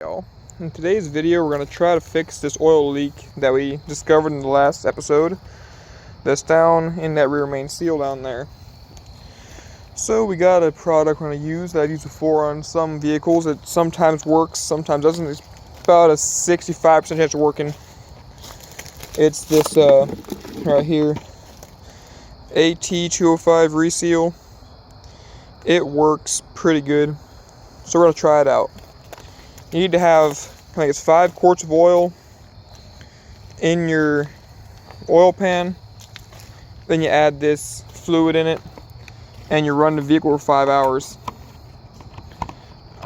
Y'all, in today's video we're going to try to fix this oil leak that we discovered in the last episode that's down in that rear main seal down there. So we got a product we're going to use that I've used before on some vehicles. It sometimes works, sometimes doesn't. It's about a 65% chance of working. It's this right here, ep.6 reseal. It works pretty good, so we're going to try it out. You need to have, I think it's 5 quarts of oil in your oil pan. Then you add this fluid in it, and you run the vehicle for 5 hours.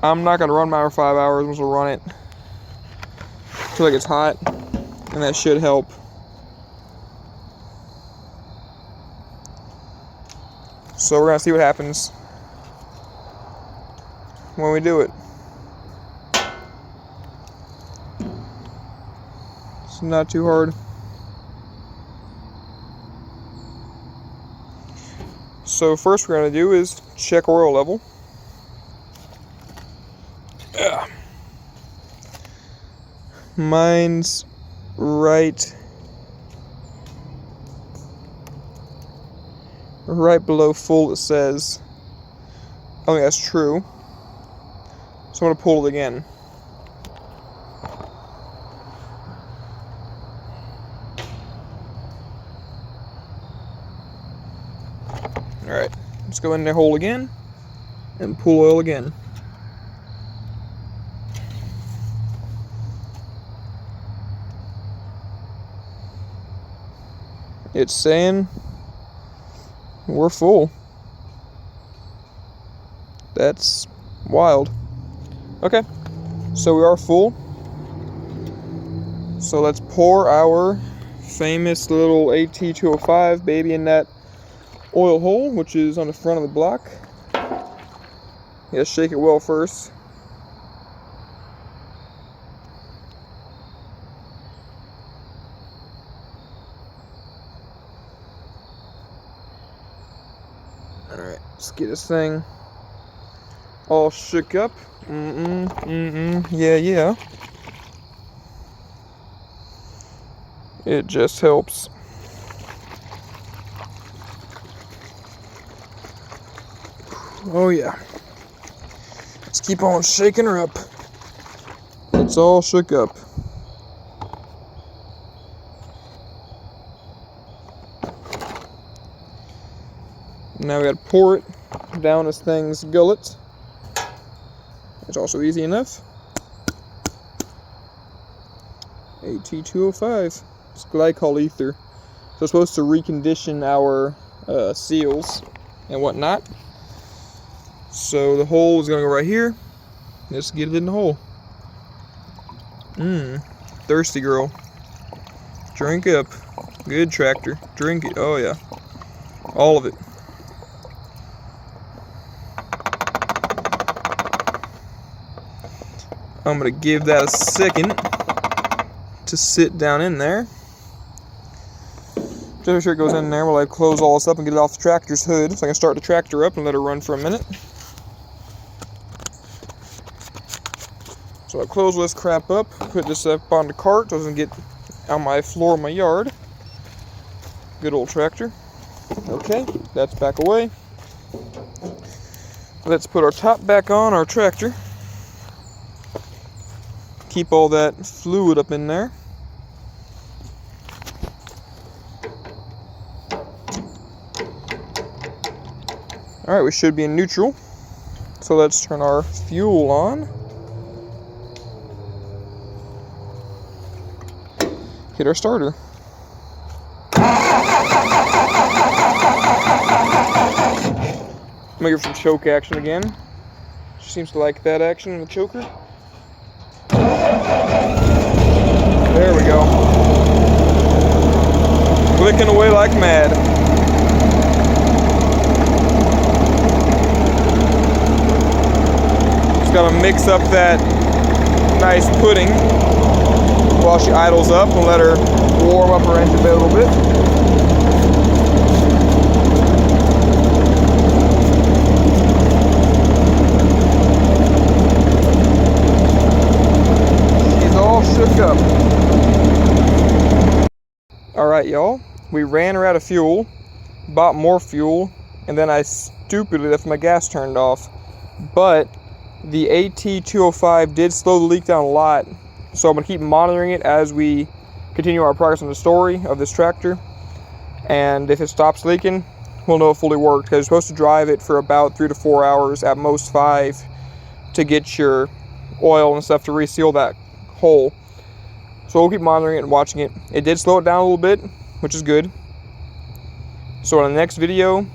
I'm not going to run mine for 5 hours. I'm just going to run it until it gets hot, and that should help. So we're going to see what happens when we do it. It's not too hard. So first we're going to do is check oil level. Mine's right below full, it says. I think that's true. So I'm going to pull it again. Alright, let's go in the hole again and pull oil again. It's saying we're full. That's wild. Okay, so we are full. So let's pour our famous little AT205 baby in that oil hole, which is on the front of the block. Yeah, shake it well first. Alright, let's get this thing all shook up. Yeah. It just helps. Oh yeah. Let's keep on shaking her up. It's all shook up. Now we gotta pour it down this thing's gullet. It's also easy enough. AT205. It's glycol ether. So it's supposed to recondition our seals and whatnot. So the hole is going to go right here. Let's get it in the hole. Thirsty girl. Drink up. Good tractor. Drink it. Oh yeah. All of it. I'm going to give that a second to sit down in there. Just make sure it goes in there while I close all this up and get it off the tractor's hood, so I can start the tractor up and let her run for a minute. So I close this crap up, put this up on the cart so it doesn't get on my floor of my yard. Good old tractor. Okay, that's back away. Let's put our top back on our tractor. Keep all that fluid up in there. Alright, we should be in neutral. So let's turn our fuel on. Hit our starter. I'm gonna give her some choke action again. She seems to like that action in the choker. There we go. Clicking away like mad. Just gotta mix up that nice pudding while she idles up and let her warm up her engine a little bit. Alright, y'all. We ran her out of fuel, bought more fuel, and then I stupidly left my gas turned off. But the AT205 did slow the leak down a lot, so I'm going to keep monitoring it as we continue our progress on the story of this tractor. And if it stops leaking, we'll know it fully worked, because you're supposed to drive it for about 3 to 4 hours, at most 5, to get your oil and stuff to reseal that hole. So we'll keep monitoring it and watching it. It did slow it down a little bit, which is good. So in the next video,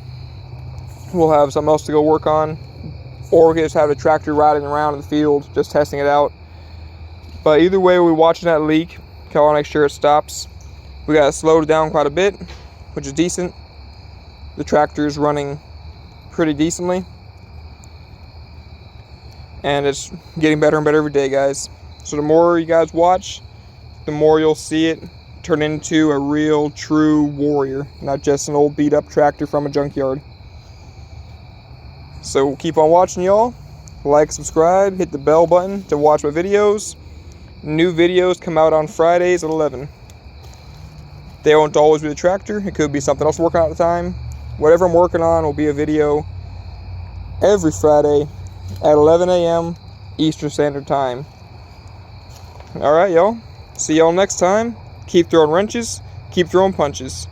we'll have something else to go work on, or we can just have the tractor riding around in the field, just testing it out. But either way, we're watching that leak. I want to make sure it stops. We got to slow it down quite a bit, which is decent. The tractor is running pretty decently, and it's getting better and better every day, guys. So the more you guys watch, the more you'll see it turn into a real, true warrior, not just an old beat-up tractor from a junkyard. So keep on watching, y'all. Like, subscribe, hit the bell button to watch my videos. New videos come out on Fridays at 11. They won't always be the tractor. It could be something else working on at the time. Whatever I'm working on will be a video every Friday at 11 a.m. Eastern Standard Time. Alright, y'all. See y'all next time. Keep throwing wrenches. Keep throwing punches.